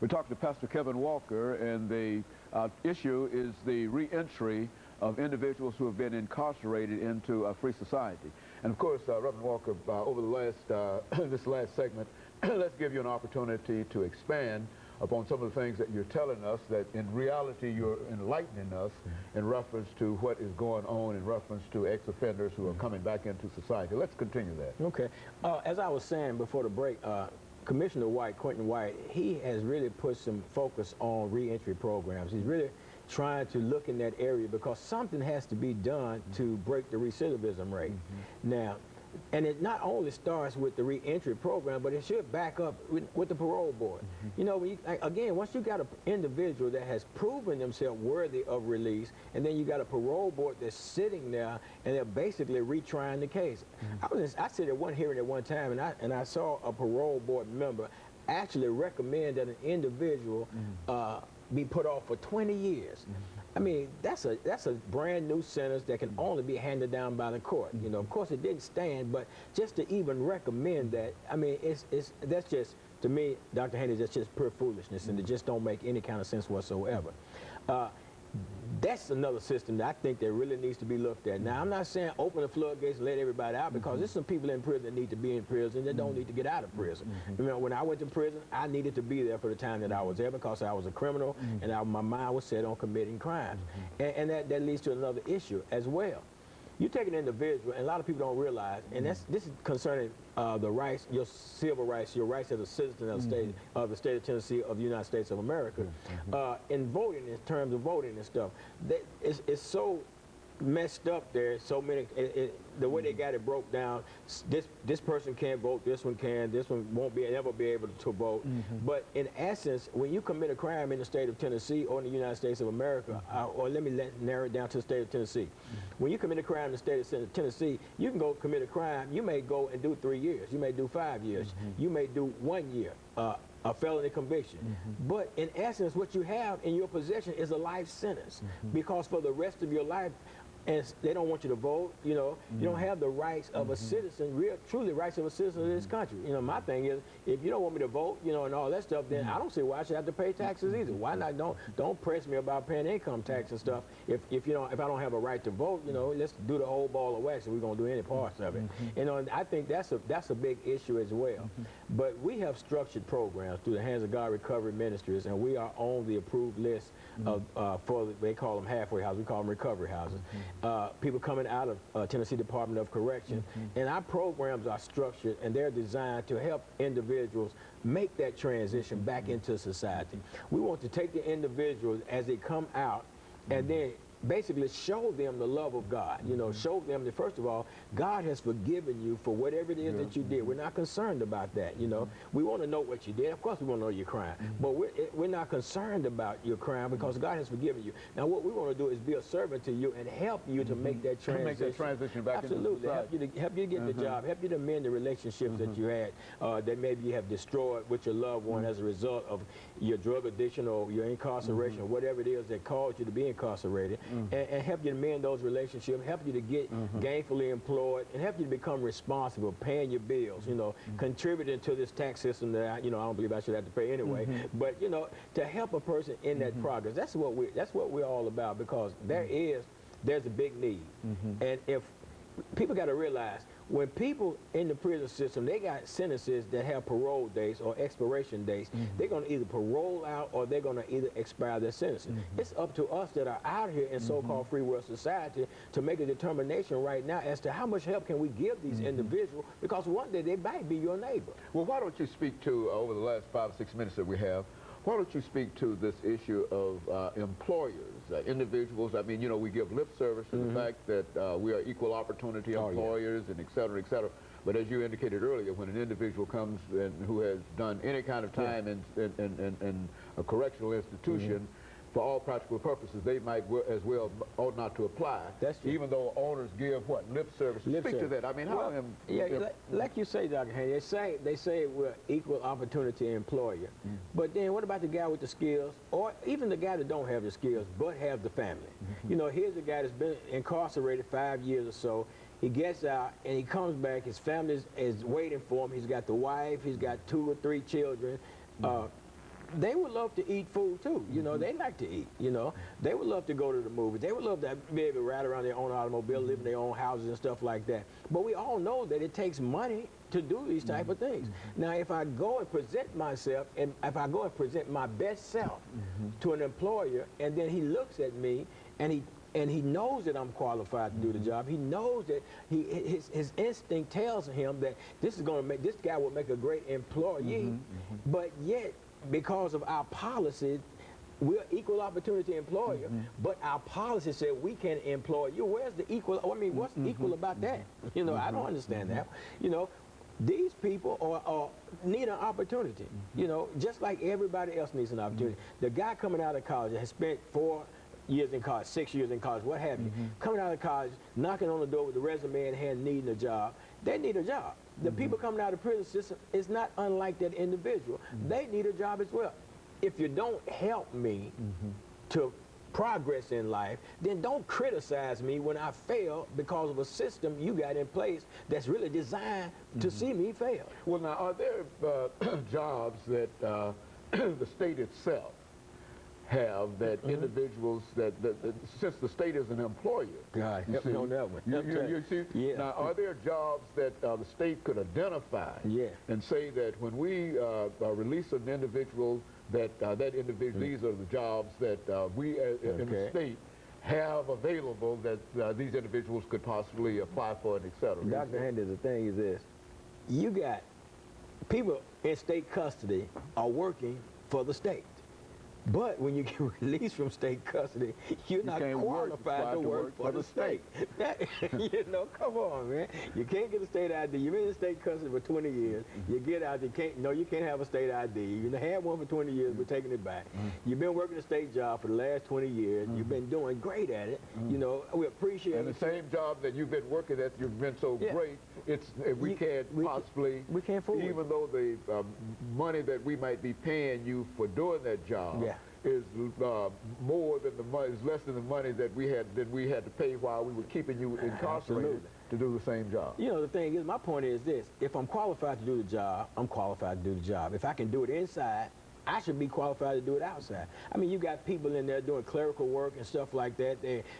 We're talking to Pastor Kevin Walker, and the issue is the reentry of individuals who have been incarcerated into a free society. And of course, Reverend Walker, over the last this last segment, let's give you an opportunity to expand upon some of the things that you're telling us, that in reality you're enlightening us in reference to what is going on, in reference to ex-offenders who are coming back into society. Let's continue that. Okay. As I was saying before the break, Commissioner White, Quentin White, he has really put some focus on reentry programs. He's really trying to look in that area because something has to be done to break the recidivism rate. Now, and it not only starts with the reentry program, but it should back up with the parole board. You know, when you, again, once you got an individual that has proven themselves worthy of release, and then you got a parole board that's sitting there and they're basically retrying the case. I said at one hearing at one time, and I saw a parole board member actually recommend that an individual be put off for 20 years. I mean, that's a brand new sentence that can only be handed down by the court. You know, of course it didn't stand, but just to even recommend that, I mean, that's just, to me, Dr. Haney, that's just pure foolishness, and it just don't make any kind of sense whatsoever. That's another system that I think that really needs to be looked at. Now, I'm not saying open the floodgates and let everybody out, because there's some people in prison that need to be in prison that don't need to get out of prison. You know, when I went to prison, I needed to be there for the time that I was there because I was a criminal and my mind was set on committing crimes. And that leads to another issue as well. You take an individual, and a lot of people don't realize, and this is concerning the rights, your civil rights, your rights as a citizen of the state of Tennessee of the United States of America. In voting, in terms of voting and stuff, it's so messed up there. So many, the way they got it broke down, this person can't vote, this one can, this one won't ever be able to vote. But in essence, when you commit a crime in the state of Tennessee or in the United States of America, or let me narrow it down to the state of Tennessee. When you commit a crime in the state of Tennessee, you can go commit a crime, you may go and do 3 years, you may do 5 years, you may do 1 year. A felony conviction. But in essence, what you have in your possession is a life sentence, because for the rest of your life, and they don't want you to vote, you know, you don't have the rights of a citizen, truly rights of a citizen of this country. You know, my thing is, if you don't want me to vote, you know, and all that stuff, then I don't see why I should have to pay taxes either. Why not? Don't press me about paying income tax and stuff. If I don't have a right to vote, you know, let's do the whole ball of wax if we're gonna do any parts of it. You know, and I think that's a big issue as well. But we have structured programs through the Hands of God Recovery Ministries, and we are on the approved list of they call them halfway houses, we call them recovery houses. People coming out of Tennessee Department of Correction, and our programs are structured and they're designed to help individuals make that transition back into society. We want to take the individuals as they come out and then basically show them the love of God. You know, show them that, first of all, God has forgiven you for whatever it is that you did. We're not concerned about that, you know. We want to know what you did. Of course we want to know your crime, but we're not concerned about your crime because God has forgiven you. Now what we want to do is be a servant to you and help you to make that transition. Make that transition back into society. Help you to get the job, help you to mend the relationships that you had that maybe you have destroyed with your loved one as a result of your drug addiction or your incarceration or whatever it is that caused you to be incarcerated. And help you to mend those relationships, help you to get gainfully employed, and help you to become responsible, paying your bills, you know, contributing to this tax system that I don't believe I should have to pay anyway. But you know, to help a person in that progress, that's what we're all about, because there's a big need, and if people got to realize, when people in the prison system, they got sentences that have parole dates or expiration dates, they're going to either parole out or they're going to either expire their sentences. It's up to us that are out here in so-called free world society to make a determination right now as to how much help can we give these individuals, because one day they might be your neighbor. Well, why don't you speak to, over the last 5 or 6 minutes that we have, why don't you speak to this issue of employers, individuals? I mean, you know, we give lip service to the fact that we are equal opportunity employers and et cetera, et cetera. But as you indicated earlier, when an individual comes and who has done any kind of time in a correctional institution, for all practical purposes, they might as well ought not to apply. That's true. Even though owners give what, lip service. Speak to that. I mean, how? Like you say, Dr. Haney, they say we're equal opportunity employer. But then what about the guy with the skills, or even the guy that don't have the skills but have the family? You know, here's a guy that's been incarcerated 5 years or so. He gets out and he comes back. His family is waiting for him. He's got the wife. He's got 2 or 3 children. they would love to eat food too. You know, they like to eat. You know, they would love to go to the movies. They would love to be able to ride around their own automobile, live in their own houses and stuff like that. But we all know that it takes money to do these type of things. Now, if I go and present myself, and if I go and present my best self to an employer, and then he looks at me and he knows that I'm qualified to do the job. He knows that his instinct tells him that this guy will make a great employee, but yet because of our policy, we're equal opportunity employer, but our policy said we can employ you. Where's the equal? I mean, what's equal about that? You know, I don't understand that. You know, these people need an opportunity. You know, just like everybody else needs an opportunity. The guy coming out of college has spent 4 years in college, 6 years in college, what have you, coming out of college, knocking on the door with the resume in hand, needing a job. They need a job. The people coming out of the prison system is not unlike that individual. They need a job as well. If you don't help me to progress in life, then don't criticize me when I fail because of a system you got in place that's really designed to see me fail. Well, now, are there jobs that the state itself have that individuals that since the state is an employer? God, help me on that one. You see? Yeah. Now, are there jobs that the state could identify and say that when we release an individual, that these are the jobs that we in the state have available that these individuals could possibly apply for, and et cetera? Dr. Henderson, the thing is this. You got people in state custody are working for the state. But when you get released from state custody, you're not qualified to work for the state. You know, come on, man. You can't get a state ID. You've been in state custody for 20 years. You get out, you can't have a state ID. You had one for 20 years, we're taking it back. You've been working a state job for the last 20 years. You've been doing great at it. You know, we appreciate it. And the same job that you've been working at, you've been so great, we can't fool even though the money that we might be paying you for doing that job is more than the money, is less than the money that we had to pay while we were keeping you incarcerated to do the same job. You know, the thing is, my point is this: if I'm qualified to do the job, I'm qualified to do the job. If I can do it inside, I should be qualified to do it outside. I mean, you got people in there doing clerical work and stuff like that.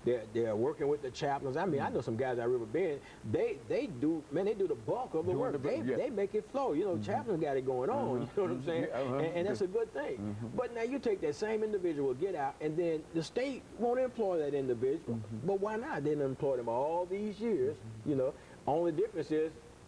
They're working with the chaplains. I mean, I know some guys at River Bend. They do the bulk of the work. They make it flow. You know, chaplains got it going on. You know what I'm saying? And that's a good thing. But now you take that same individual, get out, and then the state won't employ that individual. But why not? They didn't employ them all these years. You know, only difference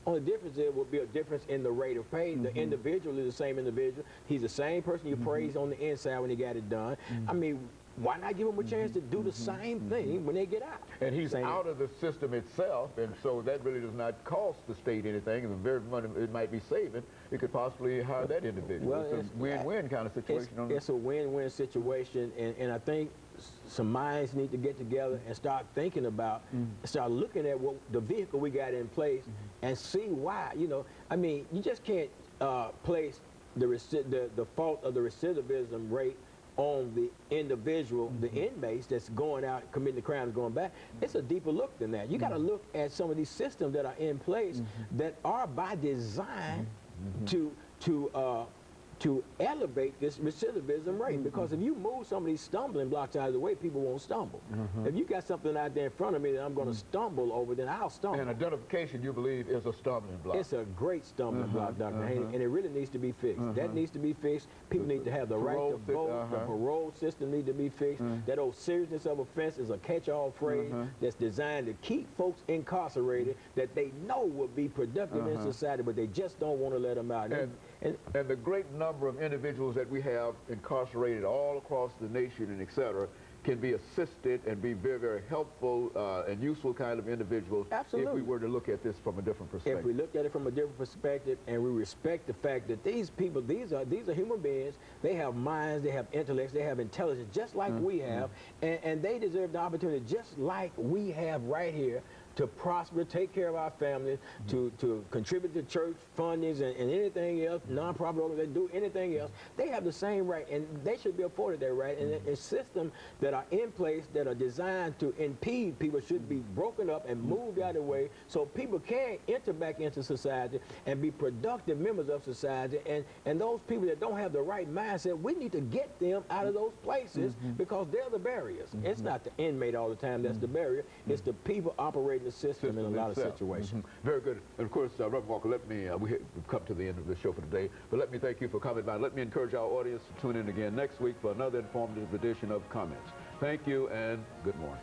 will be a difference in the rate of pay. The individual is the same individual. He's the same person you praised on the inside when he got it done. I mean, why not give him a chance to do the same thing when they get out? And he's out of the system itself, and so that really does not cost the state anything. And the very money it might be saving, it could possibly hire that individual. Well, it's a win-win kind of situation. It's a win-win situation, and I think some minds need to get together and start thinking about, start looking at what the vehicle we got in place and see why. You know, I mean, you just can't place the fault of the recidivism rate on the individual, the inmates that's going out committing the crimes, going back. It's a deeper look than that. You got to look at some of these systems that are in place that are by design to elevate this recidivism rate. Because if you move some of these stumbling blocks out of the way, people won't stumble. If you got something out there in front of me that I'm going to stumble over, then I'll stumble. And identification, you believe, is a stumbling block. It's a great stumbling block, Dr. Haney, and it really needs to be fixed. That needs to be fixed. People need to have the right to vote. The parole system needs to be fixed. That old seriousness of offense is a catch-all phrase that's designed to keep folks incarcerated that they know will be productive in society, but they just don't want to let them out. And the great number of individuals that we have incarcerated all across the nation and et cetera can be assisted and be very, very helpful and useful kind of individuals. Absolutely. If we were to look at this from a different perspective. If we looked at it from a different perspective and we respect the fact that these people, these are human beings, they have minds, they have intellects, they have intelligence just like we have, and they deserve the opportunity just like we have right here to prosper, take care of our families, to contribute to church fundings and anything else, nonprofit organizations, do anything else. They have the same right, and they should be afforded that right. And the systems that are in place that are designed to impede people should be broken up and moved out of the way so people can enter back into society and be productive members of society. And those people that don't have the right mindset, we need to get them out of those places because they're the barriers. It's not the inmate all the time that's the barrier. It's the people operating the system in a lot of situations. Very good. And of course, Reverend Walker, let me, we've come to the end of the show for today, but let me thank you for coming by. Let me encourage our audience to tune in again next week for another informative edition of Comments. Thank you and good morning.